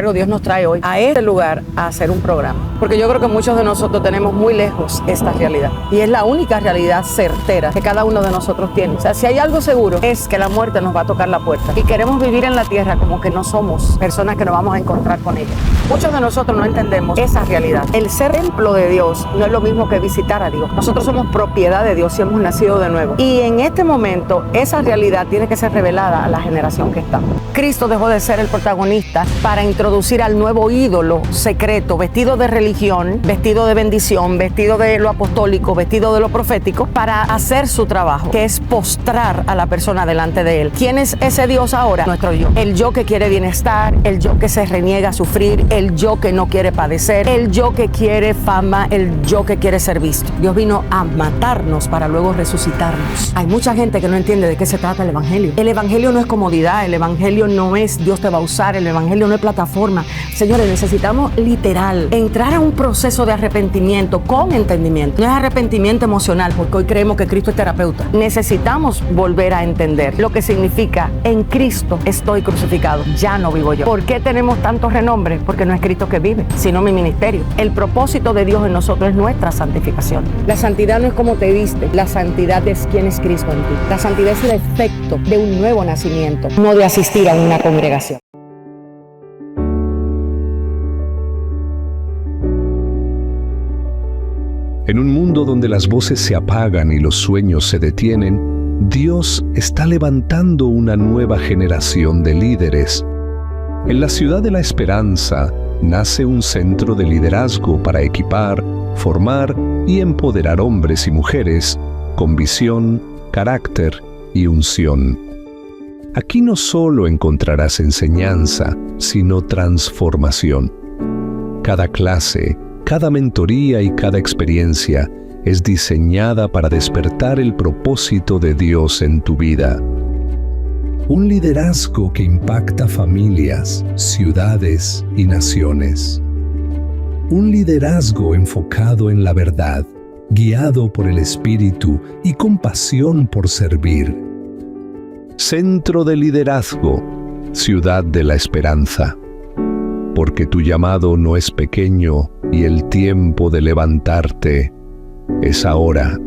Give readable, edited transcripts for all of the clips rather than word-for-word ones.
embargo, Dios nos trae hoy a este lugar a hacer un programa. Porque yo creo que muchos de nosotros tenemos muy lejos esta realidad. Y es la única realidad certera que cada uno de nosotros tiene. O sea, si hay algo seguro, es que la muerte nos va a tocar la puerta. Y queremos vivir en la tierra como que no somos personas que nos vamos a encontrar con ella. Muchos de nosotros no entendemos esa realidad. El ser templo de Dios no es lo mismo que visitar a Dios. Nosotros somos propiedad de Dios y hemos nacido de nuevo. Y en este momento, esa realidad tiene que ser revelada a la generación que estamos. Cristo dejó de ser el protagonista para introducir al nuevo ídolo secreto, vestido de religión, vestido de bendición, vestido de lo apostólico, vestido de lo profético, para hacer su trabajo, que es postrar a la persona delante de él. ¿Quién es ese Dios ahora? Nuestro yo. El yo que quiere bienestar, el yo que se reniega a sufrir, el yo que no quiere padecer, el yo que quiere fama, el yo que quiere ser visto. Dios vino a matarnos para luego resucitarnos. Hay mucha gente que no entiende de qué se trata el evangelio. El evangelio no es comodidad, el evangelio no es Dios te va a usar, el evangelio no es plataforma. Señores, necesitamos literal entrar a un proceso de arrepentimiento con entendimiento. No es arrepentimiento emocional, porque hoy creemos que Cristo es terapeuta. Necesitamos volver a entender lo que significa: en Cristo estoy crucificado, ya no vivo yo. ¿Por qué tenemos tantos renombres? Porque no es Cristo que vive, sino mi ministerio. El propósito de Dios en nosotros es nuestra santificación. La santidad no es como te viste, la santidad es quién es Cristo en ti. La santidad es el efecto de un nuevo nacimiento, no de asistir a una congregación. En un mundo donde las voces se apagan y los sueños se detienen, Dios está levantando una nueva generación de líderes. En la ciudad de la esperanza nace un centro de liderazgo para equipar, formar y empoderar hombres y mujeres con visión, carácter y unción. Aquí no solo encontrarás enseñanza, sino transformación. Cada clase, cada mentoría y cada experiencia es diseñada para despertar el propósito de Dios en tu vida. Un liderazgo que impacta familias, ciudades y naciones. Un liderazgo enfocado en la verdad, guiado por el Espíritu y con pasión por servir. Centro de Liderazgo, Ciudad de la Esperanza. Porque tu llamado no es pequeño y el tiempo de levantarte es ahora.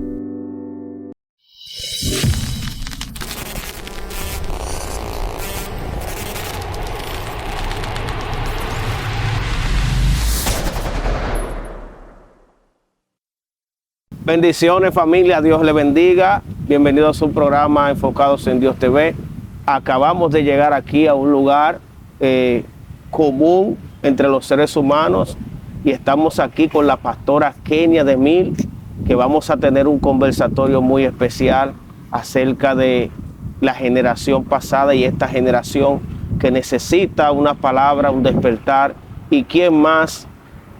Bendiciones, familia, Dios le bendiga. Bienvenido a su programa Enfocados en Dios TV. Acabamos de llegar aquí a un lugar común entre los seres humanos y estamos aquí con la pastora Kenia DeMille, que vamos a tener un conversatorio muy especial acerca de la generación pasada y esta generación que necesita una palabra, un despertar. ¿Y quién más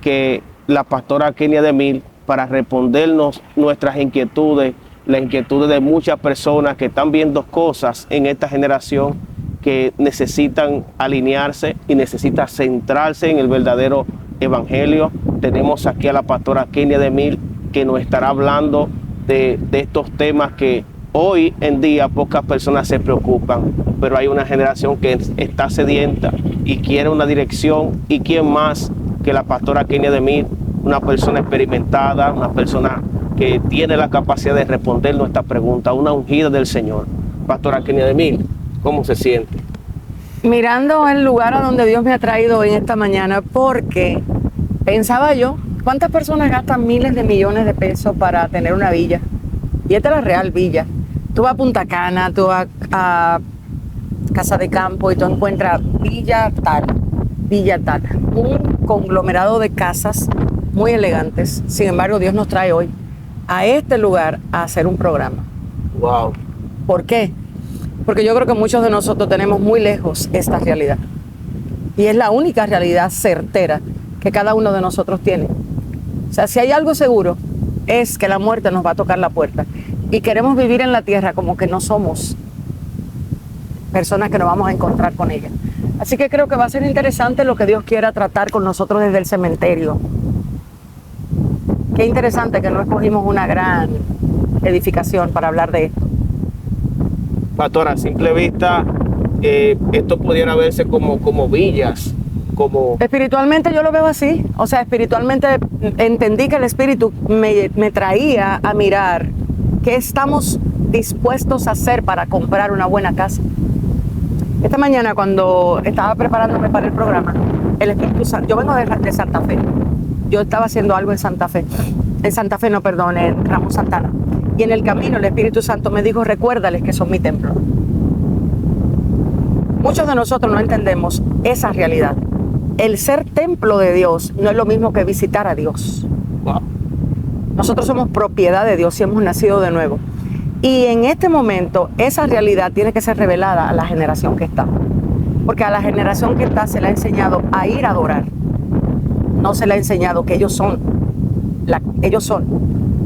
que la pastora Kenia DeMille para respondernos nuestras inquietudes, las inquietudes de muchas personas que están viendo cosas en esta generación que necesitan alinearse y necesitan centrarse en el verdadero evangelio? Tenemos aquí a la pastora Kenia DeMille, que nos estará hablando de estos temas que hoy en día pocas personas se preocupan, pero hay una generación que está sedienta y quiere una dirección. ¿Y quién más que la pastora Kenia DeMille? Una persona experimentada, una persona que tiene la capacidad de responder nuestra pregunta, una ungida del Señor. Pastora Kenia DeMille, ¿cómo se siente? Mirando el lugar a donde Dios me ha traído hoy en esta mañana, porque pensaba yo, ¿cuántas personas gastan miles de millones de pesos para tener una villa? Y esta es la real villa. Tú vas a Punta Cana, tú vas a Casa de Campo y tú encuentras villa tal, un conglomerado de casas muy elegantes. Sin embargo, Dios nos trae hoy a este lugar a hacer un programa. Wow. ¿Por qué? Porque yo creo que muchos de nosotros tenemos muy lejos esta realidad. Y es la única realidad certera que cada uno de nosotros tiene. O sea, si hay algo seguro, es que la muerte nos va a tocar la puerta. Y queremos vivir en la tierra como que no somos personas que nos vamos a encontrar con ella. Así que creo que va a ser interesante lo que Dios quiera tratar con nosotros desde el cementerio. Qué interesante que no escogimos una gran edificación para hablar de esto. Pastora, a simple vista, esto pudiera verse como villas, como... Espiritualmente yo lo veo así. O sea, espiritualmente entendí que el Espíritu me traía a mirar qué estamos dispuestos a hacer para comprar una buena casa. Esta mañana, cuando estaba preparándome para el programa, el Espíritu Santo, yo vengo de Santa Fe. Yo estaba haciendo algo en Santa Fe. En Ramos Santana. Y en el camino el Espíritu Santo me dijo, recuérdales que son mi templo. Muchos de nosotros no entendemos esa realidad. El ser templo de Dios no es lo mismo que visitar a Dios. Wow. Nosotros somos propiedad de Dios y hemos nacido de nuevo. Y en este momento esa realidad tiene que ser revelada a la generación que está. Porque a la generación que está se le ha enseñado a ir a adorar. No se le ha enseñado que ellos son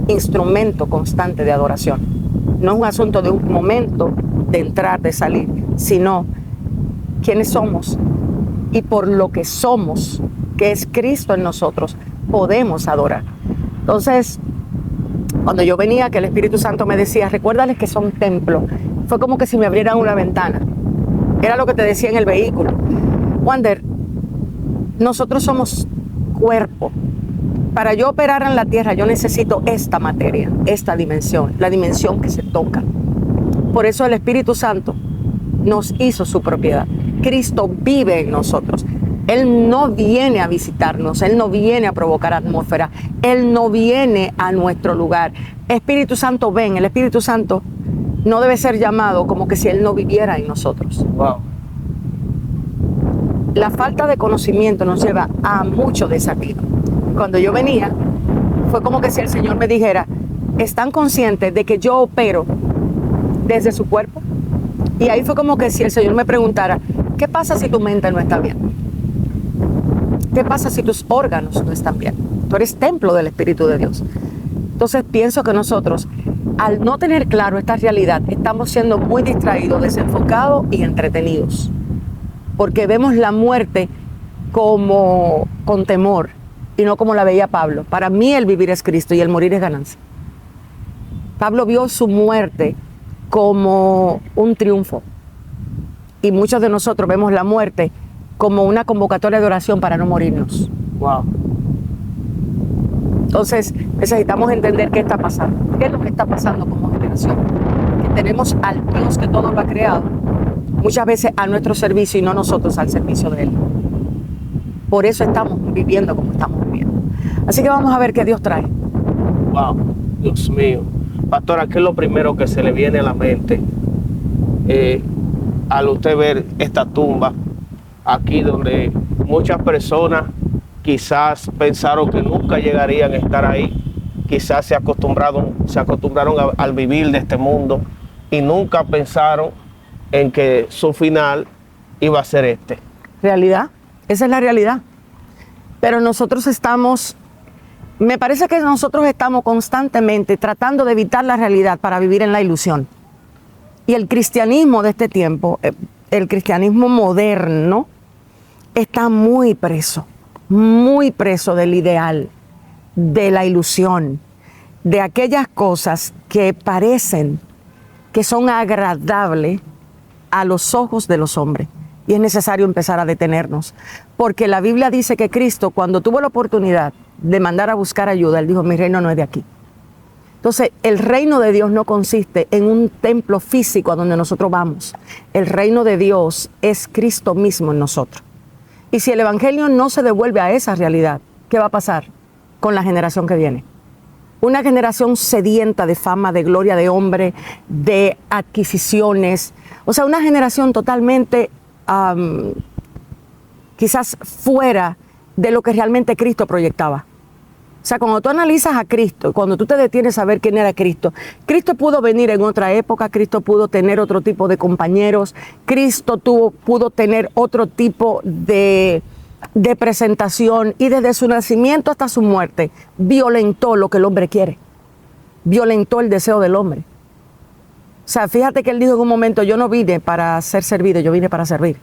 instrumento constante de adoración. No es un asunto de un momento de entrar, de salir, sino quiénes somos. Y por lo que somos, que es Cristo en nosotros, podemos adorar. Entonces, cuando yo venía, que el Espíritu Santo me decía, recuérdales que son templo, fue como que si me abrieran una ventana. Era lo que te decía en el vehículo. Wander, nosotros somos cuerpo. Para yo operar en la tierra, yo necesito esta materia, esta dimensión, la dimensión que se toca. Por eso el Espíritu Santo nos hizo su propiedad. Cristo vive en nosotros. Él no viene a visitarnos, Él no viene a provocar atmósfera, Él no viene a nuestro lugar. Espíritu Santo, ven. El Espíritu Santo no debe ser llamado como que si Él no viviera en nosotros. Wow. La falta de conocimiento nos lleva a mucho desafío. Cuando yo venía, fue como que si el Señor me dijera, ¿están conscientes de que yo opero desde su cuerpo? Y ahí fue como que si el Señor me preguntara, ¿qué pasa si tu mente no está bien? ¿Qué pasa si tus órganos no están bien? Tú eres templo del Espíritu de Dios. Entonces pienso que nosotros, al no tener claro esta realidad, estamos siendo muy distraídos, desenfocados y entretenidos. Porque vemos la muerte como con temor y no como la veía Pablo. Para mí el vivir es Cristo y el morir es ganancia. Pablo vio su muerte como un triunfo. Y muchos de nosotros vemos la muerte como una convocatoria de oración para no morirnos. Wow. Entonces necesitamos entender qué está pasando. ¿Qué es lo que está pasando como generación? Que tenemos al Dios que todo lo ha creado, muchas veces a nuestro servicio y no nosotros al servicio de Él. Por eso estamos viviendo como estamos viviendo. Así que vamos a ver qué Dios trae. Wow, Dios mío. Pastora, ¿qué es lo primero que se le viene a la mente al usted ver esta tumba aquí donde muchas personas quizás pensaron que nunca llegarían a estar ahí? Quizás se acostumbraron al vivir de este mundo y nunca pensaron en que su final iba a ser este. Realidad, esa es la realidad. Pero nosotros me parece que nosotros estamos constantemente tratando de evitar la realidad para vivir en la ilusión. Y el cristianismo de este tiempo, el cristianismo moderno, está muy preso del ideal, de la ilusión, de aquellas cosas que parecen que son agradables a los ojos de los hombres. Y es necesario empezar a detenernos, porque la Biblia dice que Cristo, cuando tuvo la oportunidad de mandar a buscar ayuda, Él dijo, mi reino no es de aquí. Entonces, el reino de Dios no consiste en un templo físico a donde nosotros vamos. El reino de Dios es Cristo mismo en nosotros. Y si el evangelio no se devuelve a esa realidad, ¿qué va a pasar con la generación que viene? Una generación sedienta de fama, de gloria, de hombre, de adquisiciones. O sea, una generación totalmente quizás fuera de lo que realmente Cristo proyectaba. O sea, cuando tú analizas a Cristo, cuando tú te detienes a ver quién era Cristo, Cristo pudo venir en otra época, Cristo pudo tener otro tipo de compañeros, Cristo pudo tener otro tipo de presentación, y desde su nacimiento hasta su muerte violentó lo que el hombre quiere, violentó el deseo del hombre. O sea, fíjate que Él dijo en un momento, yo no vine para ser servido, yo vine para servir.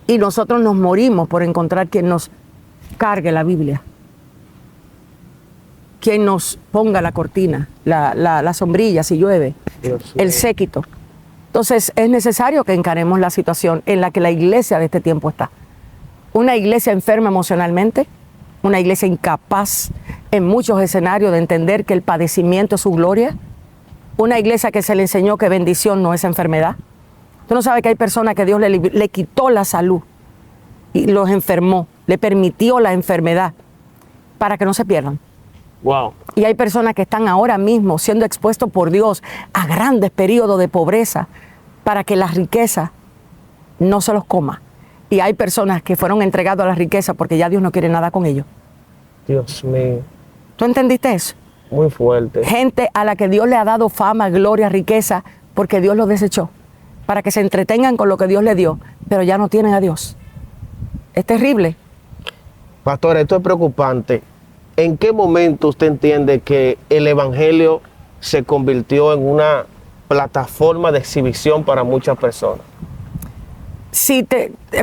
Y nosotros nos morimos por encontrar quien nos cargue la Biblia, quien nos ponga la cortina, la sombrilla si llueve, el séquito. Entonces es necesario que encaremos la situación en la que la iglesia de este tiempo está. Una iglesia enferma emocionalmente, una iglesia incapaz en muchos escenarios de entender que el padecimiento es su gloria, una iglesia que se le enseñó que bendición no es enfermedad. Tú no sabes que hay personas que Dios le quitó la salud y los enfermó, le permitió la enfermedad para que no se pierdan. Wow. Y hay personas que están ahora mismo siendo expuestos por Dios a grandes periodos de pobreza para que la riqueza no se los coma. Y hay personas que fueron entregados a la riqueza porque ya Dios no quiere nada con ellos. Dios mío. ¿Tú entendiste eso? Muy fuerte. Gente a la que Dios le ha dado fama, gloria, riqueza, porque Dios los desechó, para que se entretengan con lo que Dios le dio, pero ya no tienen a Dios. Es terrible. Pastor, esto es preocupante. ¿En qué momento usted entiende que el evangelio se convirtió en una plataforma de exhibición para muchas personas?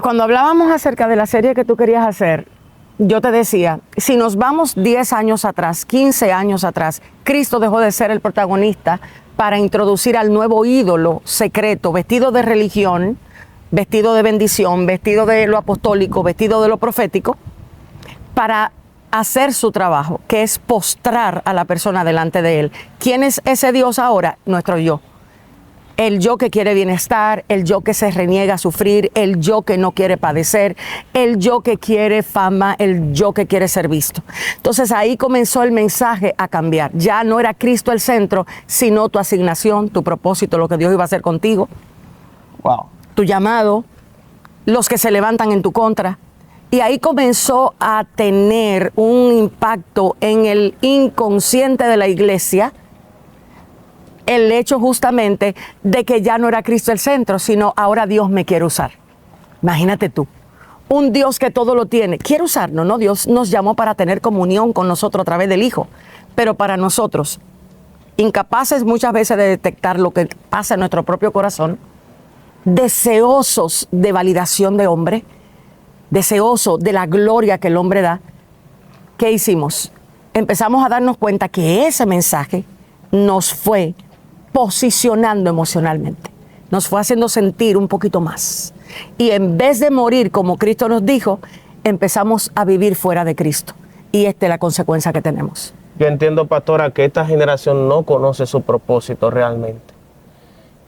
Cuando hablábamos acerca de la serie que tú querías hacer, yo te decía, si nos vamos 10 años atrás, 15 años atrás, Cristo dejó de ser el protagonista para introducir al nuevo ídolo secreto, vestido de religión, vestido de bendición, vestido de lo apostólico, vestido de lo profético, para hacer su trabajo, que es postrar a la persona delante de él. ¿Quién es ese Dios ahora? Nuestro yo. El yo que quiere bienestar, el yo que se reniega a sufrir, el yo que no quiere padecer, el yo que quiere fama, el yo que quiere ser visto. Entonces ahí comenzó el mensaje a cambiar. Ya no era Cristo el centro, sino tu asignación, tu propósito, lo que Dios iba a hacer contigo. Wow. Tu llamado, los que se levantan en tu contra. Y ahí comenzó a tener un impacto en el inconsciente de la iglesia, el hecho justamente de que ya no era Cristo el centro, sino ahora Dios me quiere usar. Imagínate tú, un Dios que todo lo tiene, quiere usarnos, ¿no? Dios nos llamó para tener comunión con nosotros a través del Hijo, pero para nosotros, incapaces muchas veces de detectar lo que pasa en nuestro propio corazón, deseosos de validación de hombre, deseosos de la gloria que el hombre da, ¿qué hicimos? Empezamos a darnos cuenta que ese mensaje nos fue posicionando emocionalmente, nos fue haciendo sentir un poquito más. Y en vez de morir como Cristo nos dijo, empezamos a vivir fuera de Cristo. Y esta es la consecuencia que tenemos. Yo entiendo, pastora, que esta generación no conoce su propósito realmente.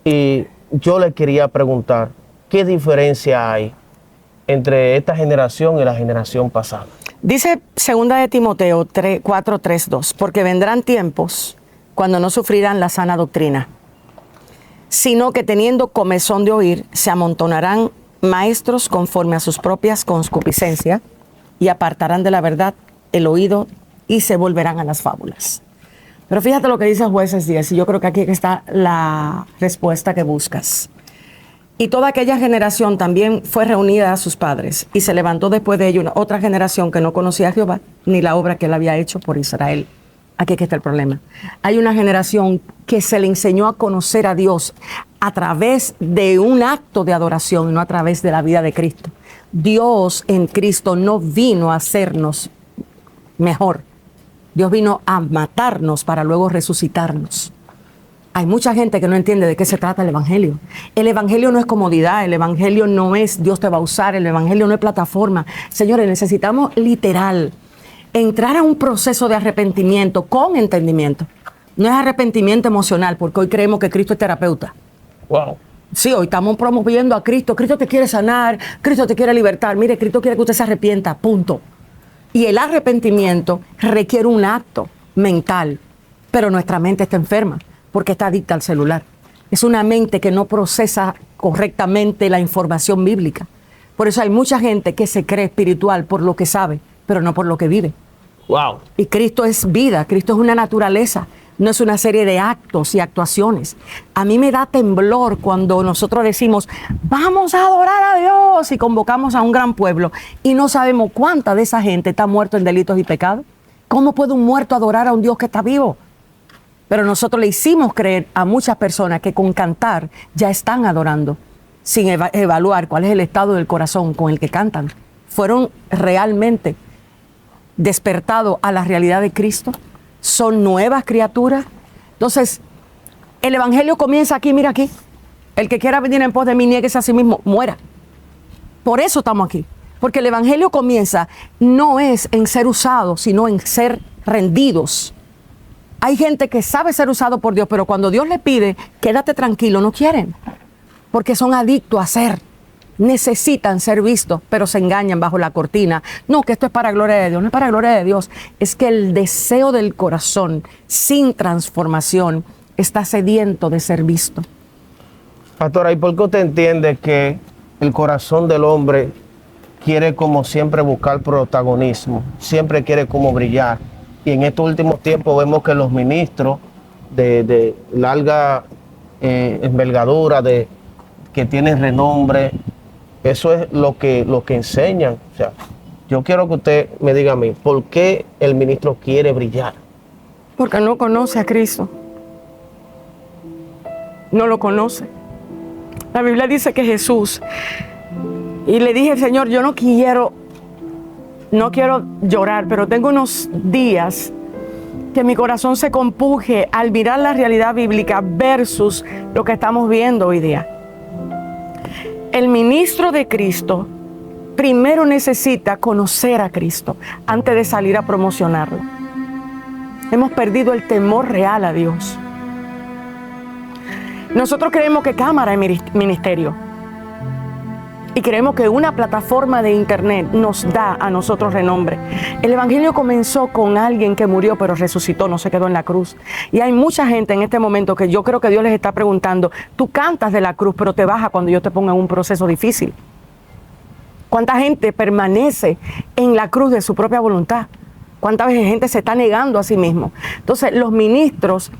Y yo le quería preguntar, ¿qué diferencia hay entre esta generación y la generación pasada? Dice 2 de Timoteo 4:3-2, porque vendrán tiempos cuando no sufrirán la sana doctrina, sino que teniendo comezón de oír, se amontonarán maestros conforme a sus propias concupiscencias y apartarán de la verdad el oído y se volverán a las fábulas. Pero fíjate lo que dice Jueces 10, y yo creo que aquí está la respuesta que buscas. Y toda aquella generación también fue reunida a sus padres, y se levantó después de ello otra generación que no conocía a Jehová, ni la obra que él había hecho por Israel. Aquí es que está el problema. Hay una generación que se le enseñó a conocer a Dios a través de un acto de adoración, no a través de la vida de Cristo. Dios en Cristo no vino a hacernos mejor. Dios vino a matarnos para luego resucitarnos. Hay mucha gente que no entiende de qué se trata el Evangelio. El Evangelio no es comodidad, el Evangelio no es Dios te va a usar, el Evangelio no es plataforma. Señores, necesitamos literal entrar a un proceso de arrepentimiento con entendimiento. No es arrepentimiento emocional, porque hoy creemos que Cristo es terapeuta. Wow. Sí, hoy estamos promoviendo a Cristo. Cristo te quiere sanar, Cristo te quiere libertar. Mire, Cristo quiere que usted se arrepienta, punto. Y el arrepentimiento requiere un acto mental, pero nuestra mente está enferma porque está adicta al celular. Es una mente que no procesa correctamente la información bíblica. Por eso hay mucha gente que se cree espiritual por lo que sabe, pero no por lo que vive. Wow. Y Cristo es vida, Cristo es una naturaleza, no es una serie de actos y actuaciones. A mí me da temblor cuando nosotros decimos, vamos a adorar a Dios, y convocamos a un gran pueblo y no sabemos cuánta de esa gente está muerto en delitos y pecados. ¿Cómo puede un muerto adorar a un Dios que está vivo? Pero nosotros le hicimos creer a muchas personas que con cantar ya están adorando, sin evaluar cuál es el estado del corazón con el que cantan. ¿Fueron realmente despertados a la realidad de Cristo? ¿Son nuevas criaturas? Entonces, el Evangelio comienza aquí, mira aquí. El que quiera venir en pos de mí, niéguese a sí mismo, muera. Por eso estamos aquí. Porque el evangelio comienza, no es en ser usados, sino en ser rendidos. Hay gente que sabe ser usado por Dios, pero cuando Dios le pide, quédate tranquilo, no quieren. Porque son adictos a ser. Necesitan ser vistos, pero se engañan bajo la cortina. No, que esto es para gloria de Dios. No es para gloria de Dios. Es que el deseo del corazón, sin transformación, está sediento de ser visto. Pastora, ¿y por qué usted entiende que el corazón del hombre quiere como siempre buscar protagonismo? Siempre quiere como brillar. Y en estos últimos tiempos vemos que los ministros de larga envergadura, que tienen renombre, eso es lo que enseñan. O sea, yo quiero que usted me diga a mí, ¿por qué el ministro quiere brillar? Porque no conoce a Cristo. No lo conoce. La Biblia dice que Jesús, y le dije, Señor, yo no quiero llorar, pero tengo unos días que mi corazón se compuje al mirar la realidad bíblica versus lo que estamos viendo hoy día. El ministro de Cristo primero necesita conocer a Cristo antes de salir a promocionarlo. Hemos perdido el temor real a Dios. Nosotros creemos que cámara es ministerio. Y creemos que una plataforma de internet nos da a nosotros renombre. El evangelio comenzó con alguien que murió pero resucitó, no se quedó en la cruz. Y hay mucha gente en este momento que yo creo que Dios les está preguntando, tú cantas de la cruz pero te bajas cuando yo te ponga en un proceso difícil. ¿Cuánta gente permanece en la cruz de su propia voluntad? ¿Cuántas veces gente se está negando a sí mismo? Entonces los ministros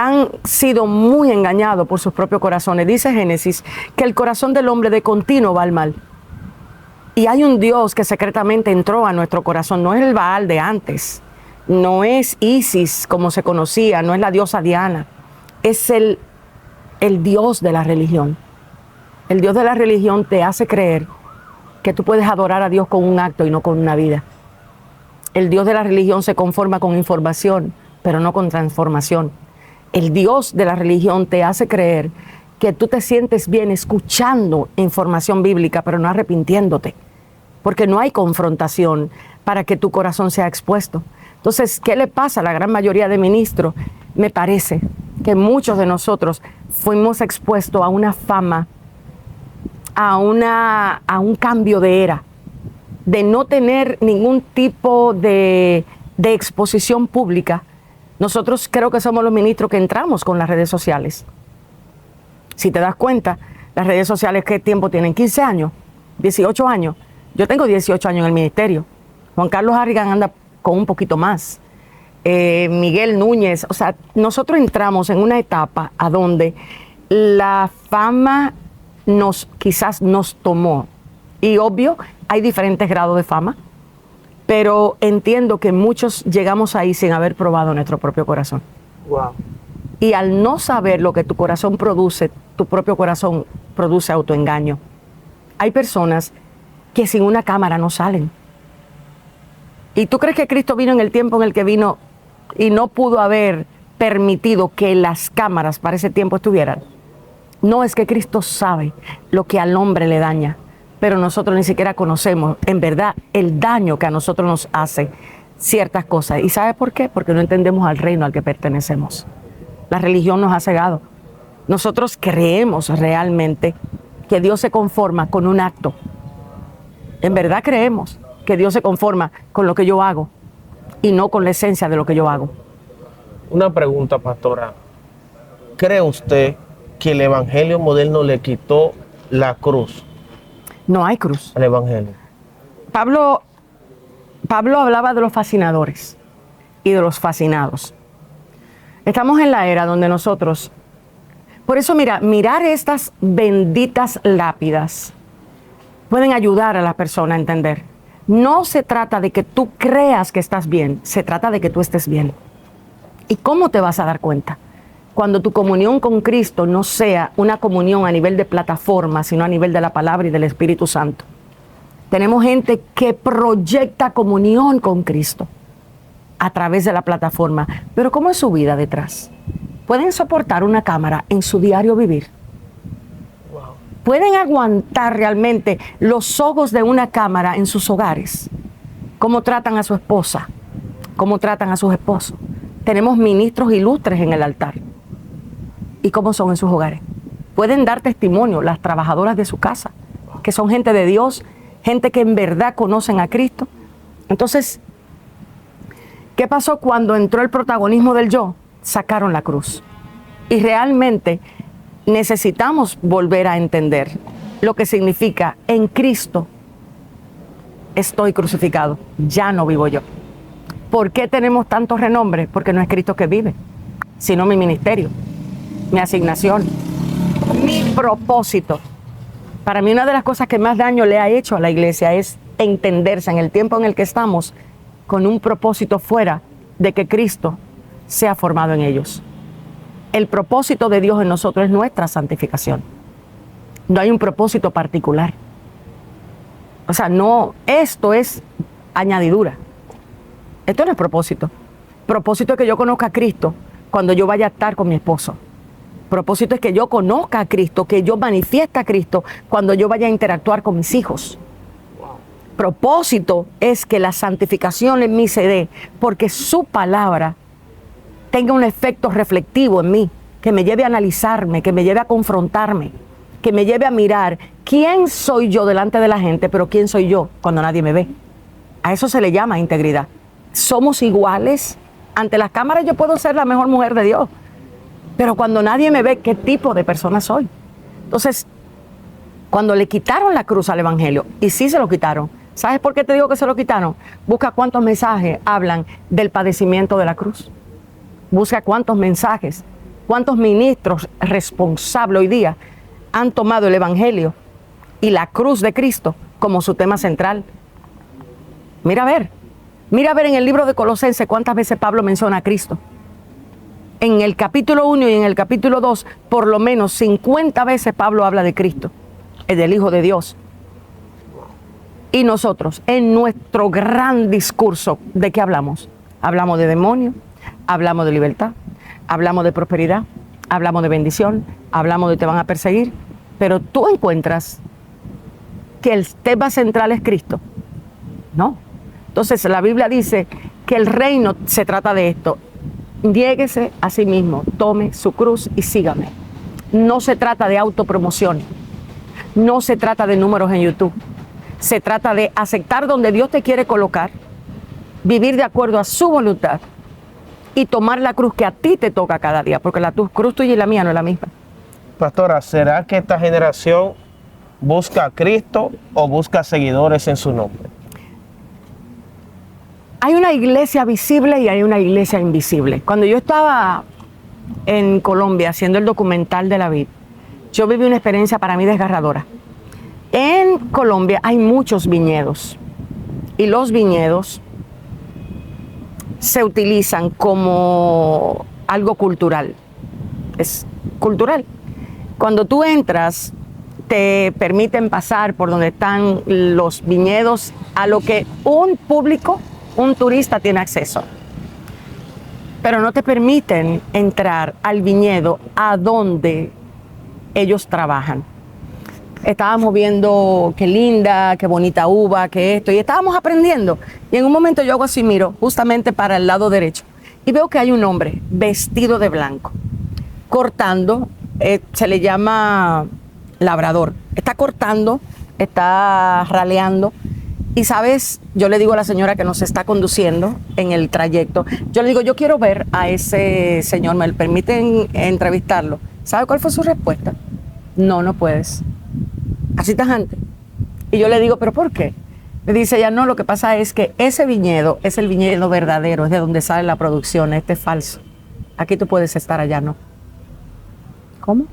han sido muy engañados por sus propios corazones. Dice Génesis que el corazón del hombre de continuo va al mal. Y hay un Dios que secretamente entró a nuestro corazón. No es el Baal de antes. No es Isis como se conocía. No es la diosa Diana. Es el Dios de la religión. El Dios de la religión te hace creer que tú puedes adorar a Dios con un acto y no con una vida. El Dios de la religión se conforma con información, pero no con transformación. El Dios de la religión te hace creer que tú te sientes bien escuchando información bíblica, pero no arrepintiéndote, porque no hay confrontación para que tu corazón sea expuesto. Entonces, ¿qué le pasa a la gran mayoría de ministros? Me parece que muchos de nosotros fuimos expuestos a una fama, a un cambio de era, de no tener ningún tipo de exposición pública. Nosotros creo que somos los ministros que entramos con las redes sociales. Si te das cuenta, las redes sociales, ¿qué tiempo tienen? 15 años, 18 años. Yo tengo 18 años en el ministerio. Juan Carlos Harrigan anda con un poquito más. Miguel Núñez. O sea, nosotros entramos en una etapa a donde la fama quizás nos tomó. Y obvio, hay diferentes grados de fama. Pero entiendo que muchos llegamos ahí sin haber probado nuestro propio corazón. Wow. Y al no saber lo que tu corazón produce, tu propio corazón produce autoengaño. Hay personas que sin una cámara no salen. ¿Y tú crees que Cristo vino en el tiempo en el que vino y no pudo haber permitido que las cámaras para ese tiempo estuvieran? No, es que Cristo sabe lo que al hombre le daña. Pero nosotros ni siquiera conocemos, en verdad, el daño que a nosotros nos hace ciertas cosas. ¿Y sabe por qué? Porque no entendemos al reino al que pertenecemos. La religión nos ha cegado. Nosotros creemos realmente que Dios se conforma con un acto. En verdad creemos que Dios se conforma con lo que yo hago y no con la esencia de lo que yo hago. Una pregunta, pastora. ¿Cree usted que el evangelio moderno le quitó la cruz? No hay cruz. El evangelio. Pablo hablaba de los fascinadores y de los fascinados. Estamos en la era donde nosotros, por eso mirar estas benditas lápidas pueden ayudar a la persona a entender. No se trata de que tú creas que estás bien, se trata de que tú estés bien. ¿Y cómo te vas a dar cuenta? Cuando tu comunión con Cristo no sea una comunión a nivel de plataforma, sino a nivel de la palabra y del Espíritu Santo. Tenemos gente que proyecta comunión con Cristo a través de la plataforma. Pero ¿cómo es su vida detrás? ¿Pueden soportar una cámara en su diario vivir? pueden aguantar realmente los ojos de una cámara en sus hogares. Cómo tratan a su esposa, cómo tratan a sus esposos. Tenemos ministros ilustres en el altar. ¿Y cómo son en sus hogares? Pueden dar testimonio las trabajadoras de su casa, que son gente de Dios, gente que en verdad conocen a Cristo. Entonces, ¿qué pasó cuando entró el protagonismo del yo? Sacaron la cruz. Y realmente necesitamos volver a entender lo que significa: en Cristo estoy crucificado, ya no vivo yo. ¿Por qué tenemos tanto renombre? Porque no es Cristo que vive, sino mi ministerio, mi asignación, mi propósito. Para mí, una de las cosas que más daño le ha hecho a la iglesia es entenderse en el tiempo en el que estamos con un propósito fuera de que Cristo sea formado en ellos. El propósito de Dios en nosotros es nuestra santificación. No hay un propósito particular. O sea, no, esto es añadidura. Esto no es propósito. Propósito es que yo conozca a Cristo cuando yo vaya a estar con mi esposo. Propósito es que yo conozca a Cristo, que yo manifieste a Cristo cuando yo vaya a interactuar con mis hijos. Propósito es que la santificación en mí se dé porque su palabra tenga un efecto reflectivo en mí, que me lleve a analizarme, que me lleve a confrontarme, que me lleve a mirar quién soy yo delante de la gente, pero quién soy yo cuando nadie me ve. A eso se le llama integridad. Somos iguales. Ante las cámaras yo puedo ser la mejor mujer de Dios, pero cuando nadie me ve, ¿qué tipo de persona soy? Entonces, cuando le quitaron la cruz al evangelio, y sí se lo quitaron, ¿sabes por qué te digo que se lo quitaron? Busca cuántos mensajes hablan del padecimiento de la cruz. Busca cuántos mensajes, cuántos ministros responsables hoy día han tomado el evangelio y la cruz de Cristo como su tema central. Mira a ver en el libro de Colosenses cuántas veces Pablo menciona a Cristo. En el capítulo 1 y en el capítulo 2, por lo menos 50 veces Pablo habla de Cristo, del Hijo de Dios. Y nosotros, en nuestro gran discurso, ¿de qué hablamos? Hablamos de demonios, hablamos de libertad, hablamos de prosperidad, hablamos de bendición, hablamos de te van a perseguir, pero tú encuentras que el tema central es Cristo. No. Entonces la Biblia dice que el reino se trata de esto: niéguese a sí mismo, tome su cruz y sígame. No se trata de autopromoción, no se trata de números en YouTube, se trata de aceptar donde Dios te quiere colocar, vivir de acuerdo a su voluntad y tomar la cruz que a ti te toca cada día, porque la cruz tuya y la mía no es la misma. Pastora, ¿será que esta generación busca a Cristo o busca seguidores en su nombre? Hay una iglesia visible y hay una iglesia invisible. Cuando yo estaba en Colombia haciendo el documental de la vid, yo viví una experiencia para mí desgarradora. En Colombia hay muchos viñedos y los viñedos se utilizan como algo cultural. Es cultural. Cuando tú entras, te permiten pasar por donde están los viñedos a lo que un público, un turista tiene acceso. Pero no te permiten entrar al viñedo a donde ellos trabajan. Estábamos viendo qué linda, qué bonita uva, qué esto, y estábamos aprendiendo. Y en un momento yo hago así, miro justamente para el lado derecho y veo que hay un hombre vestido de blanco, cortando, se le llama labrador. Está cortando, está raleando. Y sabes, yo le digo a la señora que nos está conduciendo en el trayecto, yo le digo, yo quiero ver a ese señor, ¿me permiten entrevistarlo? ¿Sabe cuál fue su respuesta? No, no puedes. Así tajante. Y yo le digo, ¿pero por qué? Me dice ella, no, lo que pasa es que ese viñedo es el viñedo verdadero, es de donde sale la producción, este es falso. Aquí tú puedes estar, allá no. ¿Cómo?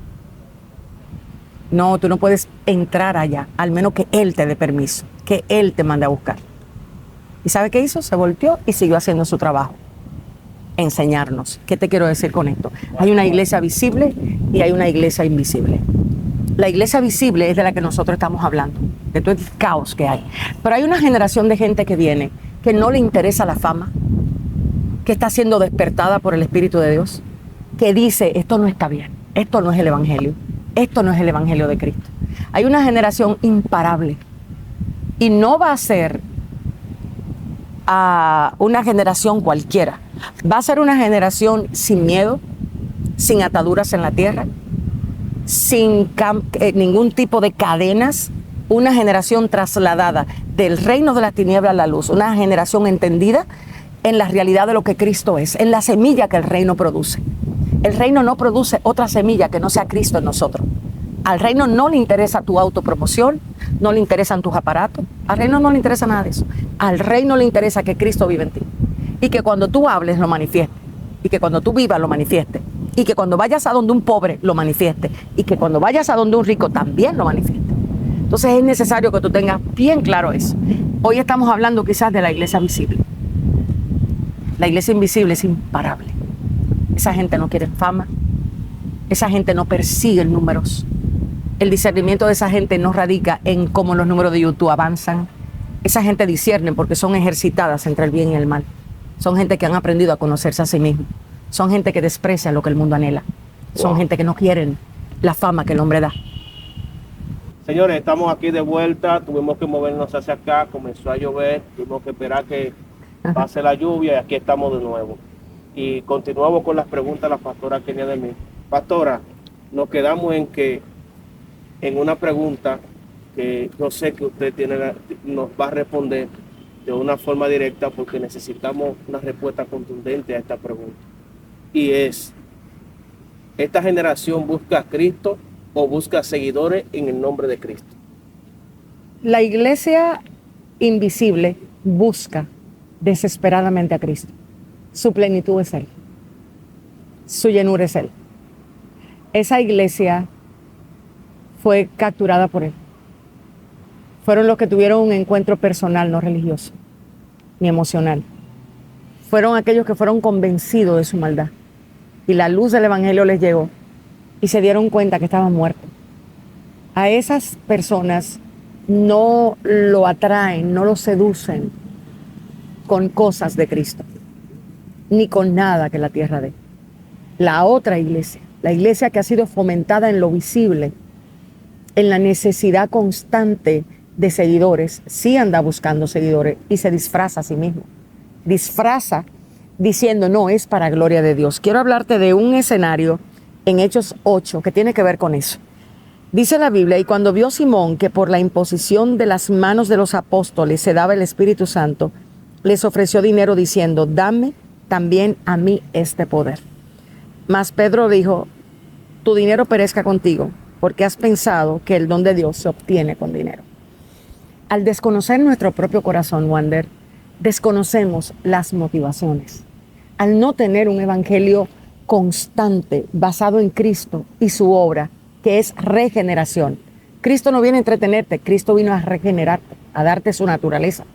No, tú no puedes entrar allá, al menos que él te dé permiso, que él te mande a buscar. ¿Y sabe qué hizo? Se volteó y siguió haciendo su trabajo. Enseñarnos. ¿Qué te quiero decir con esto? Hay una iglesia visible y hay una iglesia invisible. La iglesia visible es de la que nosotros estamos hablando, de todo el caos que hay. Pero hay una generación de gente que viene, que no le interesa la fama, que está siendo despertada por el Espíritu de Dios, que dice, esto no está bien, esto no es el Evangelio, esto no es el Evangelio de Cristo. Hay una generación imparable. Y no va a ser una generación cualquiera. Va a ser una generación sin miedo, sin ataduras en la tierra, sin ningún tipo de cadenas. Una generación trasladada del reino de la tiniebla a la luz. Una generación entendida en la realidad de lo que Cristo es, en la semilla que el reino produce. El reino no produce otra semilla que no sea Cristo en nosotros. Al reino no le interesa tu autopromoción, no le interesan tus aparatos, al reino no le interesa nada de eso. Al reino le interesa que Cristo vive en ti y que cuando tú hables lo manifieste, y que cuando tú vivas lo manifieste, y que cuando vayas a donde un pobre lo manifieste, y que cuando vayas a donde un rico también lo manifieste. Entonces es necesario que tú tengas bien claro eso. Hoy estamos hablando quizás de la iglesia visible. La iglesia invisible es imparable. Esa gente no quiere fama, esa gente no persigue números. El discernimiento de esa gente no radica en cómo los números de YouTube avanzan. Esa gente discierne porque son ejercitadas entre el bien y el mal. Son gente que han aprendido a conocerse a sí mismos. Son gente que desprecia lo que el mundo anhela. Son gente que no quieren la fama que el hombre da. Señores, estamos aquí de vuelta. Tuvimos que movernos hacia acá. Comenzó a llover. Tuvimos que esperar que pase la lluvia y aquí estamos de nuevo. Y continuamos con las preguntas de la pastora Kenia de mí. Pastora, nos quedamos en una pregunta que yo sé que usted nos va a responder de una forma directa porque necesitamos una respuesta contundente a esta pregunta. Y es, ¿esta generación busca a Cristo o busca seguidores en el nombre de Cristo? La iglesia invisible busca desesperadamente a Cristo. Su plenitud es Él. Su llenura es Él. Esa iglesia fue capturada por Él. Fueron los que tuvieron un encuentro personal, no religioso, ni emocional. Fueron aquellos que fueron convencidos de su maldad. Y la luz del evangelio les llegó y se dieron cuenta que estaban muertos. A esas personas no lo atraen, no lo seducen con cosas de Cristo, ni con nada que la tierra dé. La otra iglesia, la iglesia que ha sido fomentada en lo visible, en la necesidad constante de seguidores, sí anda buscando seguidores y se disfraza a sí mismo. Disfraza diciendo, no, es para gloria de Dios. Quiero hablarte de un escenario en Hechos 8 que tiene que ver con eso. Dice la Biblia, y cuando vio Simón que por la imposición de las manos de los apóstoles se daba el Espíritu Santo, les ofreció dinero diciendo, dame también a mí este poder. Mas Pedro dijo, tu dinero perezca contigo, porque has pensado que el don de Dios se obtiene con dinero. Al desconocer nuestro propio corazón, Wander, desconocemos las motivaciones. Al no tener un evangelio constante, basado en Cristo y su obra, que es regeneración. Cristo no viene a entretenerte, Cristo vino a regenerarte, a darte su naturaleza.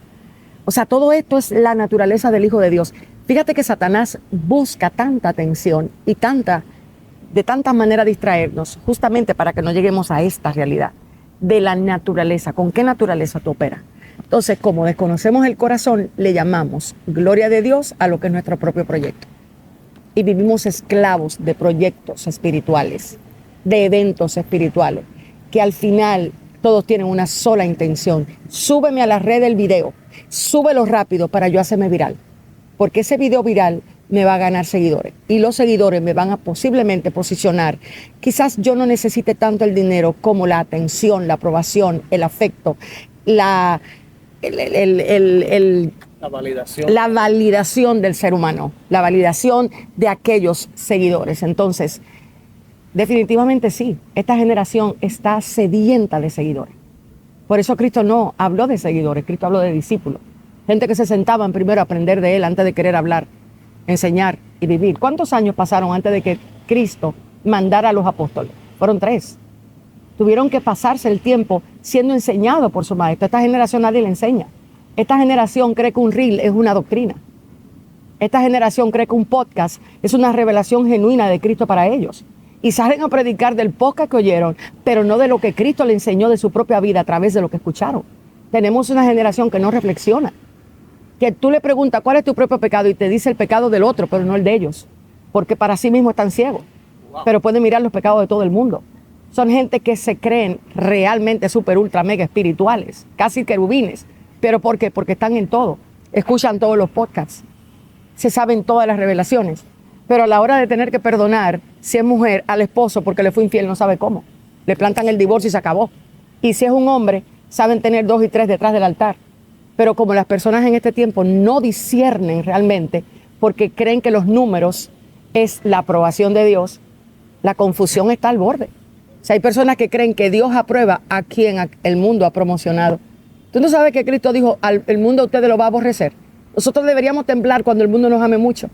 O sea, todo esto es la naturaleza del Hijo de Dios. Fíjate que Satanás busca tanta atención y de tanta manera distraernos, justamente para que no lleguemos a esta realidad de la naturaleza. ¿Con qué naturaleza tú operas? Entonces, como desconocemos el corazón, le llamamos gloria de Dios a lo que es nuestro propio proyecto. Y vivimos esclavos de proyectos espirituales, de eventos espirituales, que al final todos tienen una sola intención. Súbeme a la red el video, súbelo rápido para yo hacerme viral. Porque ese video viral me va a ganar seguidores. Y los seguidores me van a posiblemente posicionar. Quizás yo no necesite tanto el dinero como la atención, la aprobación, el afecto, la validación del ser humano, la validación de aquellos seguidores. Entonces, definitivamente sí, esta generación está sedienta de seguidores. Por eso Cristo no habló de seguidores, Cristo habló de discípulos. Gente que se sentaban primero a aprender de Él antes de querer hablar, enseñar y vivir. ¿Cuántos años pasaron antes de que Cristo mandara a los apóstoles? Fueron 3. Tuvieron que pasarse el tiempo siendo enseñados por su maestro. Esta generación nadie le enseña. Esta generación cree que un reel es una doctrina. Esta generación cree que un podcast es una revelación genuina de Cristo para ellos. Y salen a predicar del podcast que oyeron, pero no de lo que Cristo le enseñó de su propia vida a través de lo que escucharon. Tenemos una generación que no reflexiona. Que tú le preguntas cuál es tu propio pecado y te dice el pecado del otro, pero no el de ellos. Porque para sí mismos están ciegos. Pero pueden mirar los pecados de todo el mundo. Son gente que se creen realmente súper, ultra, mega espirituales, casi querubines. ¿Pero por qué? Porque están en todo. Escuchan todos los podcasts. Se saben todas las revelaciones. Pero a la hora de tener que perdonar, si es mujer, al esposo porque le fue infiel, no sabe cómo. Le plantan el divorcio y se acabó. Y si es un hombre, saben tener 2 y 3 detrás del altar. Pero como las personas en este tiempo no disciernen realmente, porque creen que los números es la aprobación de Dios, la confusión está al borde. O sea, hay personas que creen que Dios aprueba a quien el mundo ha promocionado. ¿Tú no sabes que Cristo dijo, el mundo a ustedes lo va a aborrecer? Nosotros deberíamos temblar cuando el mundo nos ame mucho.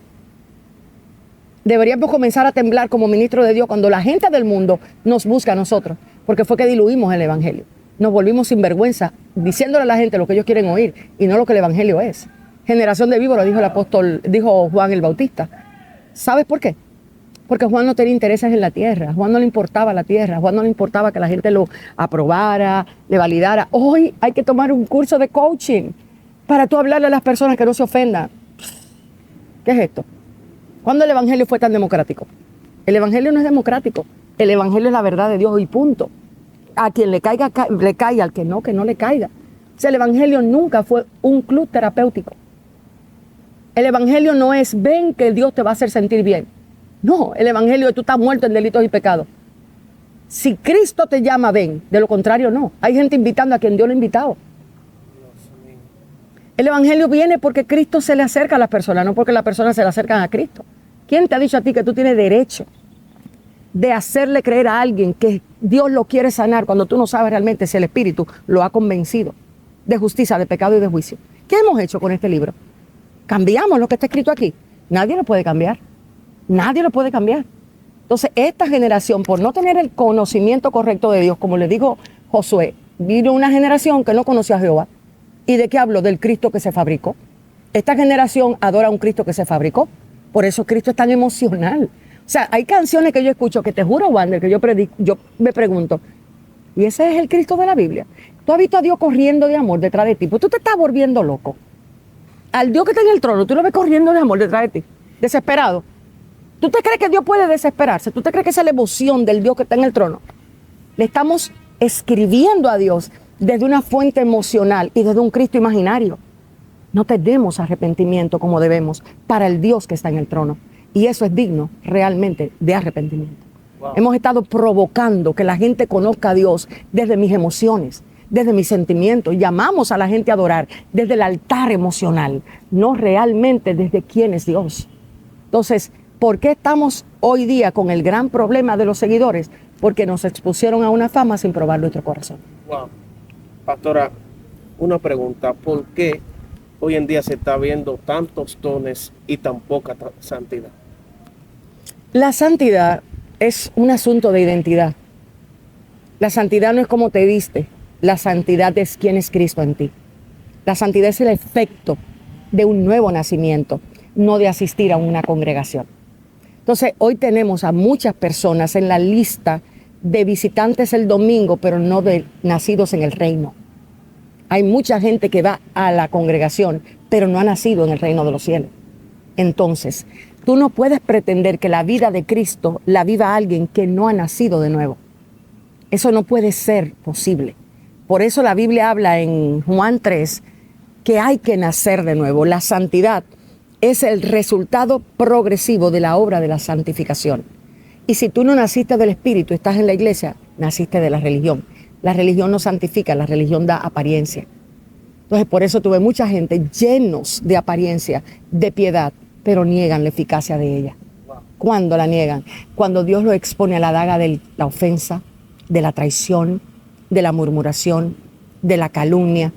Deberíamos comenzar a temblar como ministros de Dios cuando la gente del mundo nos busca a nosotros, porque fue que diluimos el evangelio. Nos volvimos sinvergüenza diciéndole a la gente lo que ellos quieren oír y no lo que el evangelio es. Generación de víboras, dijo el apóstol, dijo Juan el Bautista. ¿Sabes por qué? Porque Juan no tenía intereses en la tierra. Juan no le importaba la tierra. Juan no le importaba que la gente lo aprobara, le validara. Hoy hay que tomar un curso de coaching para tú hablarle a las personas que no se ofendan. ¿Qué es esto? ¿Cuándo el evangelio fue tan democrático? El evangelio no es democrático. El evangelio es la verdad de Dios y punto. A quien le caiga, le caiga. Al que no le caiga. O sea, el evangelio nunca fue un club terapéutico. El evangelio no es ven que Dios te va a hacer sentir bien. No, el evangelio es tú estás muerto en delitos y pecados. Si Cristo te llama, ven. De lo contrario, no. Hay gente invitando a quien Dios lo ha invitado. El evangelio viene porque Cristo se le acerca a las personas, no porque las personas se le acercan a Cristo. ¿Quién te ha dicho a ti que tú tienes derecho de hacerle creer a alguien que Dios lo quiere sanar cuando tú no sabes realmente si el Espíritu lo ha convencido de justicia, de pecado y de juicio? ¿Qué hemos hecho con este libro? ¿Cambiamos lo que está escrito aquí? Nadie lo puede cambiar. Nadie lo puede cambiar. Entonces, esta generación, por no tener el conocimiento correcto de Dios, como le dijo Josué, vino una generación que no conocía a Jehová. ¿Y de qué hablo? Del Cristo que se fabricó. Esta generación adora a un Cristo que se fabricó. Por eso Cristo es tan emocional. O sea, hay canciones que yo escucho que te juro, Wander, que yo me pregunto, ¿y ese es el Cristo de la Biblia? ¿Tú has visto a Dios corriendo de amor detrás de ti? Pues tú te estás volviendo loco. Al Dios que está en el trono, tú lo ves corriendo de amor detrás de ti, desesperado. ¿Tú te crees que Dios puede desesperarse? ¿Tú te crees que esa es la emoción del Dios que está en el trono? Le estamos escribiendo a Dios desde una fuente emocional y desde un Cristo imaginario. No tenemos arrepentimiento como debemos para el Dios que está en el trono. Y eso es digno realmente de arrepentimiento. Wow. Hemos estado provocando que la gente conozca a Dios desde mis emociones, desde mis sentimientos. Llamamos a la gente a adorar desde el altar emocional, no realmente desde quién es Dios. Entonces, ¿por qué estamos hoy día con el gran problema de los seguidores? Porque nos expusieron a una fama sin probar nuestro corazón. Wow. Pastora, una pregunta. ¿Por qué hoy en día se está viendo tantos dones y tan poca santidad? La santidad es un asunto de identidad. La santidad no es cómo te viste. La santidad es quién es Cristo en ti. La santidad es el efecto de un nuevo nacimiento, no de asistir a una congregación. Entonces, hoy tenemos a muchas personas en la lista de visitantes el domingo, pero no de nacidos en el reino. Hay mucha gente que va a la congregación, pero no ha nacido en el reino de los cielos. Entonces, tú no puedes pretender que la vida de Cristo la viva alguien que no ha nacido de nuevo. Eso no puede ser posible. Por eso la Biblia habla en Juan 3 que hay que nacer de nuevo. La santidad es el resultado progresivo de la obra de la santificación. Y si tú no naciste del Espíritu, estás en la iglesia, naciste de la religión. La religión no santifica, la religión da apariencia. Entonces, por eso tuve mucha gente llenos de apariencia, de piedad, pero niegan la eficacia de ella. ¿Cuándo la niegan? Cuando Dios lo expone a la daga de la ofensa, de la traición, de la murmuración, de la calumnia.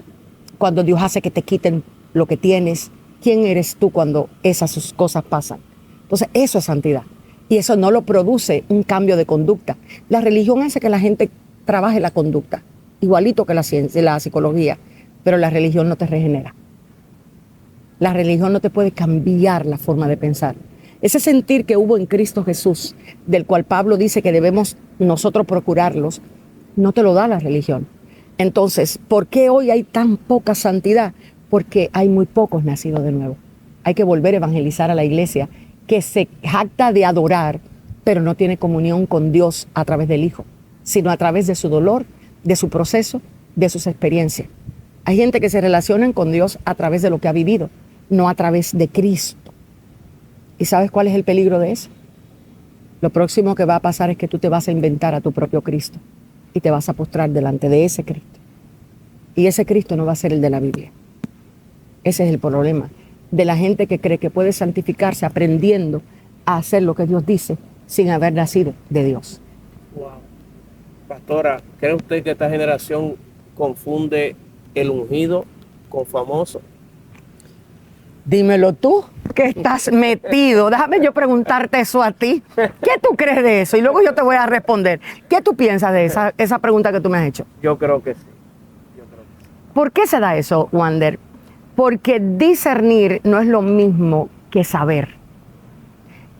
Cuando Dios hace que te quiten lo que tienes. ¿Quién eres tú cuando esas cosas pasan? Entonces, eso es santidad. Y eso no lo produce un cambio de conducta. La religión hace que la gente trabaje la conducta, igualito que la ciencia, la psicología, pero la religión no te regenera. La religión no te puede cambiar la forma de pensar. Ese sentir que hubo en Cristo Jesús, del cual Pablo dice que debemos nosotros procurarlos, no te lo da la religión. Entonces, ¿por qué hoy hay tan poca santidad? Porque hay muy pocos nacidos de nuevo. Hay que volver a evangelizar a la iglesia que se jacta de adorar, pero no tiene comunión con Dios a través del Hijo. sino a través de su dolor, de su proceso, de sus experiencias. Hay gente que se relaciona con Dios a través de lo que ha vivido, no a través de Cristo. ¿Y sabes cuál es el peligro de eso? Lo próximo que va a pasar es que tú te vas a inventar a tu propio Cristo y te vas a postrar delante de ese Cristo. Y ese Cristo no va a ser el de la Biblia. Ese es el problema de la gente que cree que puede santificarse aprendiendo a hacer lo que Dios dice sin haber nacido de Dios. Wow. Pastora, ¿cree usted que esta generación confunde el ungido con famoso? Dímelo tú, que estás metido. Déjame yo preguntarte eso a ti. ¿Qué tú crees de eso? Y luego yo te voy a responder. ¿Qué tú piensas de esa pregunta que tú me has hecho? Yo creo que sí. ¿Por qué se da eso, Wander? Porque discernir no es lo mismo que saber.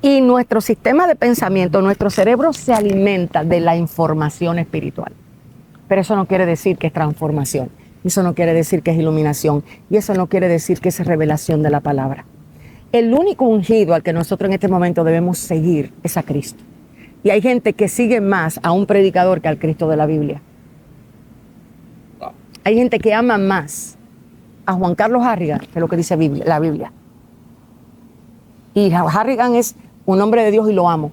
Y nuestro sistema de pensamiento, nuestro cerebro se alimenta de la información espiritual. Pero eso no quiere decir que es transformación. Eso no quiere decir que es iluminación. Y eso no quiere decir que es revelación de la palabra. El único ungido al que nosotros en este momento debemos seguir es a Cristo. Y hay gente que sigue más a un predicador que al Cristo de la Biblia. Hay gente que ama más a Juan Carlos Harrigan que lo que dice la Biblia. Y Harrigan es un hombre de Dios y lo amo.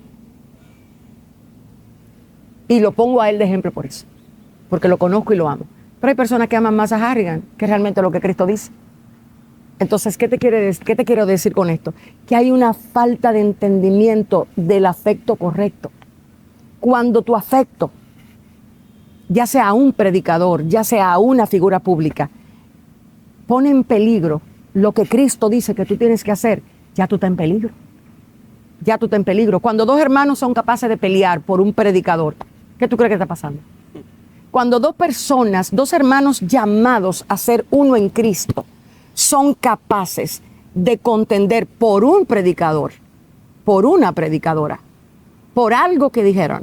Y lo pongo a él de ejemplo por eso. Porque lo conozco y lo amo. Pero hay personas que aman más a Harrigan que realmente lo que Cristo dice. Entonces, ¿qué te quiero decir con esto? Que hay una falta de entendimiento del afecto correcto. Cuando tu afecto, ya sea a un predicador, ya sea a una figura pública, pone en peligro lo que Cristo dice que tú tienes que hacer, ya tú estás en peligro. Ya tú estás en peligro. Cuando dos hermanos son capaces de pelear por un predicador, ¿qué tú crees que está pasando? Cuando dos personas, dos hermanos llamados a ser uno en Cristo, son capaces de contender por un predicador, por una predicadora, por algo que dijeron,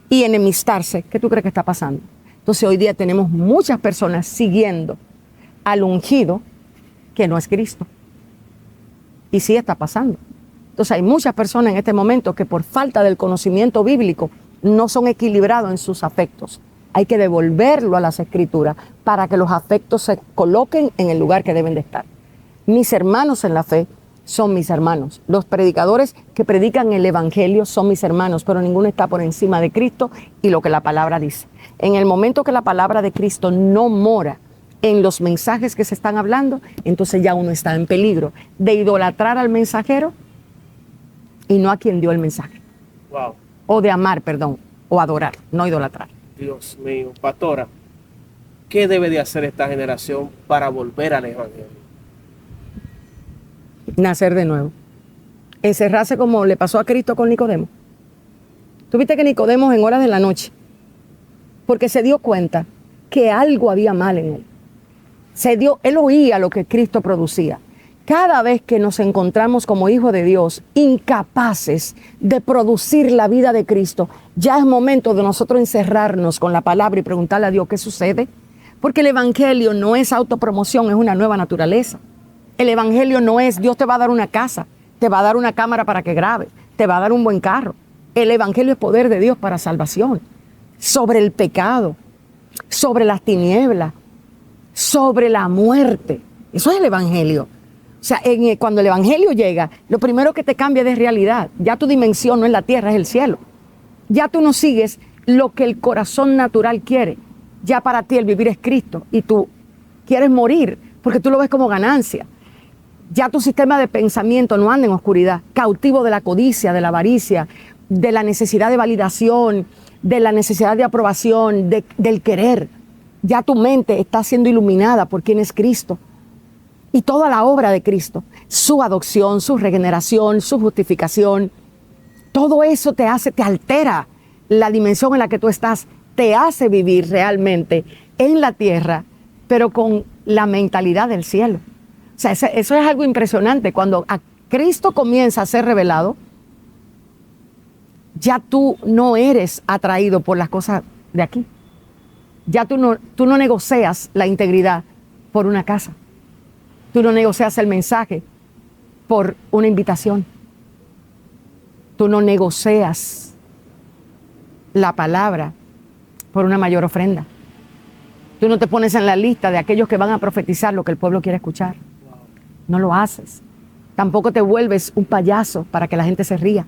y enemistarse, ¿qué tú crees que está pasando? Entonces hoy día tenemos muchas personas siguiendo al ungido que no es Cristo. Y sí está pasando. Entonces hay muchas personas en este momento que por falta del conocimiento bíblico no son equilibrados en sus afectos. Hay que devolverlo a las escrituras para que los afectos se coloquen en el lugar que deben de estar. Mis hermanos en la fe son mis hermanos. Los predicadores que predican el evangelio son mis hermanos, pero ninguno está por encima de Cristo y lo que la palabra dice. En el momento que la palabra de Cristo no mora en los mensajes que se están hablando, entonces ya uno está en peligro de idolatrar al mensajero y no a quien dio el mensaje. Wow. O de amar, perdón, o adorar, no idolatrar. Dios mío, pastora, ¿qué debe de hacer esta generación para volver al evangelio? Nacer de nuevo. Encerrarse como le pasó a Cristo con Nicodemo. Tú viste que Nicodemo en horas de la noche, porque se dio cuenta que algo había mal en él. Él oía lo que Cristo producía. Cada vez que nos encontramos como hijos de Dios, incapaces de producir la vida de Cristo, ya es momento de nosotros encerrarnos con la palabra y preguntarle a Dios qué sucede. Porque el evangelio no es autopromoción, es una nueva naturaleza. El evangelio no es Dios te va a dar una casa, te va a dar una cámara para que grabe, te va a dar un buen carro. El evangelio es poder de Dios para salvación. Sobre el pecado, sobre las tinieblas, sobre la muerte. Eso es el evangelio. O sea, cuando el evangelio llega, lo primero que te cambia de realidad. Ya tu dimensión no es la tierra, es el cielo. Ya tú no sigues lo que el corazón natural quiere. Ya para ti el vivir es Cristo y tú quieres morir porque tú lo ves como ganancia. Ya tu sistema de pensamiento no anda en oscuridad, cautivo de la codicia, de la avaricia, de la necesidad de validación, de la necesidad de aprobación, del querer. Ya tu mente está siendo iluminada por quién es Cristo. Y toda la obra de Cristo, su adopción, su regeneración, su justificación, todo eso te altera la dimensión en la que tú estás, te hace vivir realmente en la tierra, pero con la mentalidad del cielo. O sea, eso es algo impresionante. Cuando a Cristo comienza a ser revelado, ya tú no eres atraído por las cosas de aquí. Ya tú no negocias la integridad por una casa. Tú no negocias el mensaje por una invitación. Tú no negocias la palabra por una mayor ofrenda. Tú no te pones en la lista de aquellos que van a profetizar lo que el pueblo quiere escuchar. No lo haces. Tampoco te vuelves un payaso para que la gente se ría,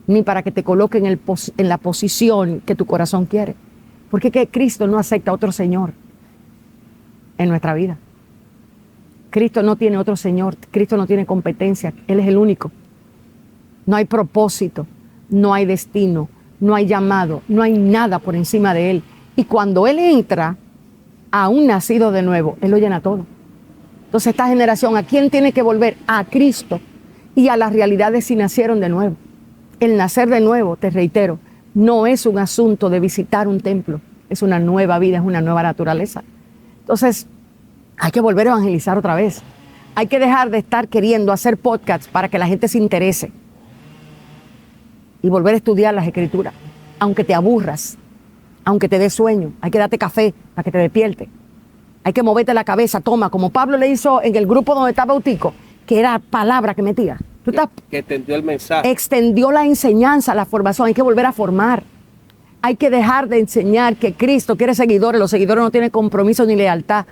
ni para que te coloquen en la posición que tu corazón quiere. Porque que Cristo no acepta a otro Señor en nuestra vida. Cristo no tiene otro Señor, Cristo no tiene competencia, Él es el único. No hay propósito, no hay destino, no hay llamado, no hay nada por encima de Él. Y cuando Él entra a un nacido de nuevo, Él lo llena todo. Entonces esta generación, ¿a quién tiene que volver? A Cristo y a las realidades si nacieron de nuevo. El nacer de nuevo, te reitero, no es un asunto de visitar un templo, es una nueva vida, es una nueva naturaleza. Entonces, hay que volver a evangelizar otra vez. Hay que dejar de estar queriendo hacer podcasts para que la gente se interese y volver a estudiar las escrituras, aunque te aburras, aunque te dé sueño. Hay que darte café para que te despierte. Hay que moverte la cabeza, toma, como Pablo le hizo en el grupo donde estaba Eutico, que era palabra que metía. Que extendió el mensaje. Extendió la enseñanza, la formación. Hay que volver a formar. Hay que dejar de enseñar que Cristo quiere seguidores. Los seguidores no tienen compromiso ni lealtad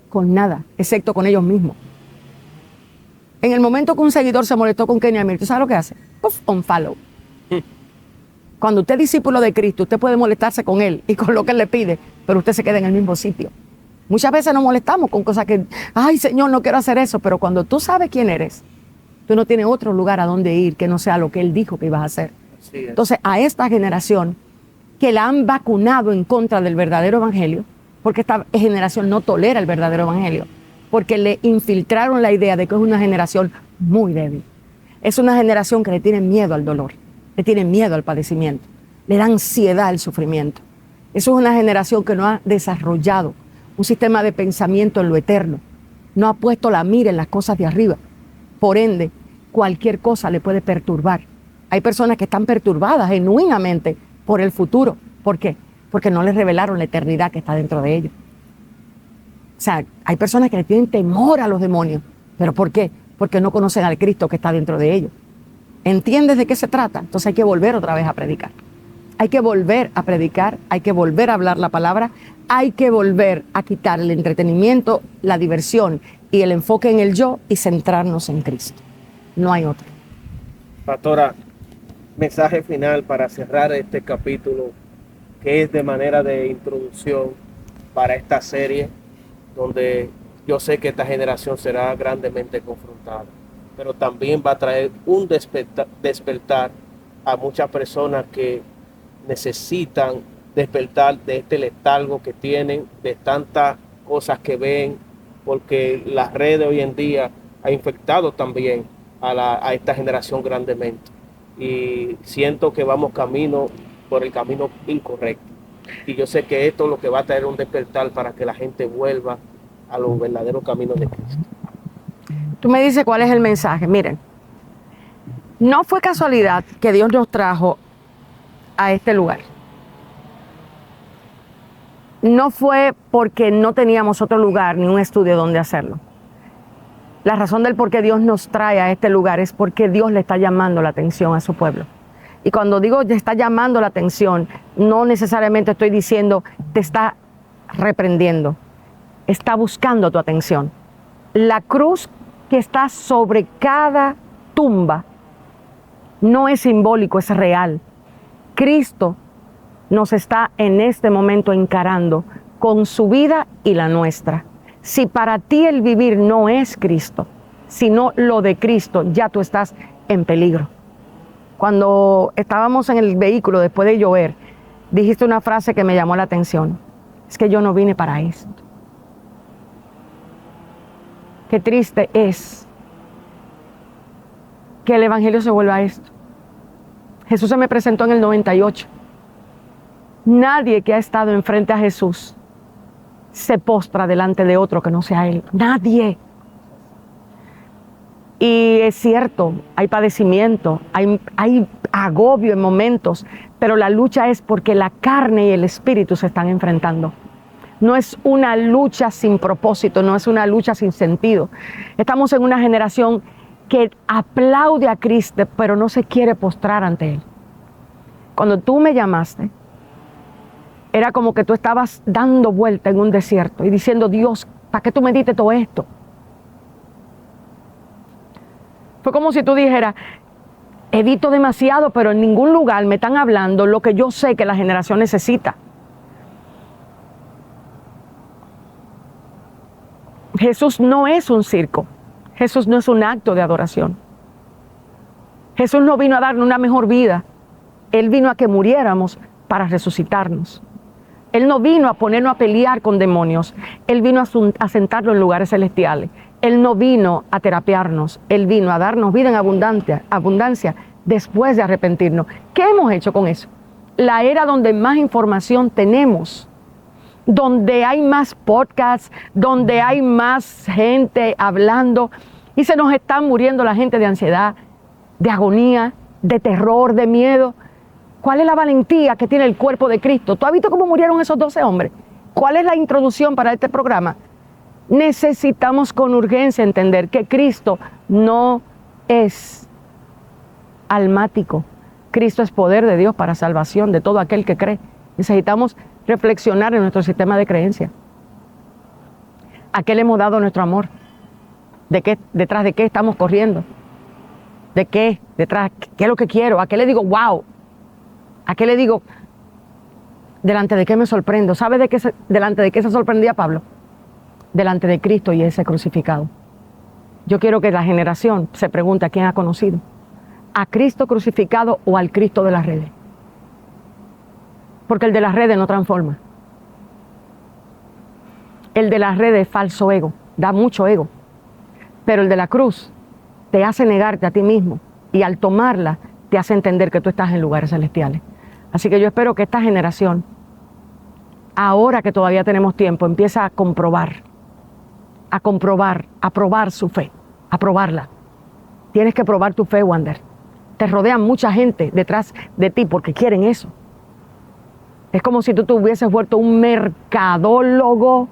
con nada, excepto con ellos mismos. En el momento que un seguidor se molestó con Kenny Amir, ¿tú sabes lo que hace? Puff, unfollow. Cuando usted es discípulo de Cristo, usted puede molestarse con Él y con lo que Él le pide, pero usted se queda en el mismo sitio. Muchas veces nos molestamos con cosas que, ay Señor, no quiero hacer eso, pero cuando tú sabes quién eres, tú no tienes otro lugar a donde ir que no sea lo que Él dijo que ibas a hacer. Entonces, a esta generación que la han vacunado en contra del verdadero evangelio, porque esta generación no tolera el verdadero evangelio, porque le infiltraron la idea de que es una generación muy débil. Es una generación que le tiene miedo al dolor, le tiene miedo al padecimiento, le da ansiedad al sufrimiento. Eso es una generación que no ha desarrollado un sistema de pensamiento en lo eterno, no ha puesto la mira en las cosas de arriba. Por ende, cualquier cosa le puede perturbar. Hay personas que están perturbadas genuinamente por el futuro. ¿Por qué? Porque no les revelaron la eternidad que está dentro de ellos. O sea, hay personas que le tienen temor a los demonios. ¿Pero por qué? Porque no conocen al Cristo que está dentro de ellos. ¿Entiendes de qué se trata? Entonces hay que volver otra vez a predicar. Hay que volver a predicar, hay que volver a hablar la palabra, hay que volver a quitar el entretenimiento, la diversión y el enfoque en el yo y centrarnos en Cristo. No hay otro. Pastora, mensaje final para cerrar este capítulo, que es de manera de introducción para esta serie, donde yo sé que esta generación será grandemente confrontada, pero también va a traer un despertar a muchas personas que necesitan despertar de este letargo que tienen, de tantas cosas que ven, porque las redes hoy en día ha infectado también a esta generación grandemente. Y siento que vamos por el camino incorrecto. Y yo sé que esto es lo que va a traer un despertar para que la gente vuelva a los verdaderos caminos de Cristo. Tú me dices cuál es el mensaje. Miren, no fue casualidad que Dios nos trajo a este lugar. No fue porque no teníamos otro lugar ni un estudio donde hacerlo. La razón del por qué Dios nos trae a este lugar es porque Dios le está llamando la atención a su pueblo. Y cuando digo le está llamando la atención, no necesariamente estoy diciendo te está reprendiendo. Está buscando tu atención. La cruz que está sobre cada tumba no es simbólico, es real. Cristo nos está en este momento encarando con su vida y la nuestra. Si para ti el vivir no es Cristo, sino lo de Cristo, ya tú estás en peligro. Cuando estábamos en el vehículo después de llover, dijiste una frase que me llamó la atención. Es que yo no vine para esto. Qué triste es que el evangelio se vuelva a esto. Jesús se me presentó en el 98. Nadie que ha estado enfrente a Jesús se postra delante de otro que no sea Él. Nadie. Y es cierto, hay padecimiento, hay agobio en momentos, pero la lucha es porque la carne y el espíritu se están enfrentando. No es una lucha sin propósito, no es una lucha sin sentido. Estamos en una generación que aplaude a Cristo, pero no se quiere postrar ante Él. Cuando tú me llamaste, era como que tú estabas dando vuelta en un desierto y diciendo, Dios, ¿para qué tú me diste todo esto? Fue como si tú dijeras, edito demasiado, pero en ningún lugar me están hablando lo que yo sé que la generación necesita. Jesús no es un circo. Jesús no es un acto de adoración. Jesús no vino a darnos una mejor vida. Él vino a que muriéramos para resucitarnos. Él no vino a ponernos a pelear con demonios. Él vino a sentarnos en lugares celestiales. Él no vino a terapiarnos. Él vino a darnos vida en abundancia después de arrepentirnos. ¿Qué hemos hecho con eso? La era donde más información tenemos, donde hay más podcasts, donde hay más gente hablando y se nos están muriendo la gente de ansiedad, de agonía, de terror, de miedo. ¿Cuál es la valentía que tiene el cuerpo de Cristo? ¿Tú has visto cómo murieron esos 12 hombres? ¿Cuál es la introducción para este programa? Necesitamos con urgencia entender que Cristo no es almático. Cristo es poder de Dios para salvación de todo aquel que cree. Necesitamos reflexionar en nuestro sistema de creencia. ¿A qué le hemos dado nuestro amor? ¿Detrás de qué estamos corriendo? ¿De qué? ¿Detrás? ¿Qué es lo que quiero? ¿A qué le digo wow? ¿A qué le digo delante de qué me sorprendo? ¿Sabe delante de qué se sorprendía Pablo? Delante de Cristo y ese crucificado. Yo quiero que la generación se pregunte a quién ha conocido. ¿A Cristo crucificado o al Cristo de las redes? Porque el de las redes no transforma. El de las redes es falso ego, da mucho ego. Pero el de la cruz te hace negarte a ti mismo y al tomarla te hace entender que tú estás en lugares celestiales. Así que yo espero que esta generación, ahora que todavía tenemos tiempo, empiece a probar su fe, a probarla. Tienes que probar tu fe, Wander. Te rodean mucha gente detrás de ti porque quieren eso. Es como si tú te hubieses vuelto un mercadólogo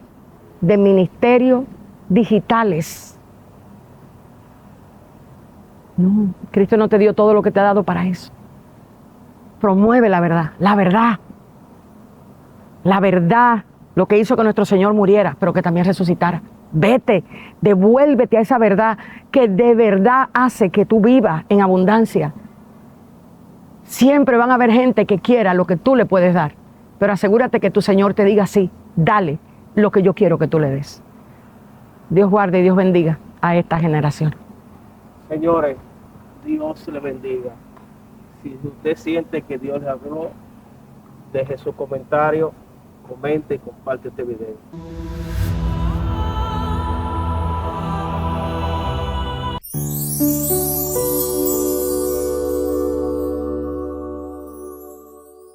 de ministerios digitales. No, Cristo no te dio todo lo que te ha dado para eso. Promueve la verdad, lo que hizo que nuestro Señor muriera, pero que también resucitara. Vete, devuélvete a esa verdad que de verdad hace que tú vivas en abundancia. Siempre van a haber gente que quiera lo que tú le puedes dar, pero asegúrate que tu Señor te diga sí, dale lo que yo quiero que tú le des. Dios guarde y Dios bendiga a esta generación. Señores, Dios le bendiga. Si usted siente que Dios le habló, deje su comentario, comente y comparte este video.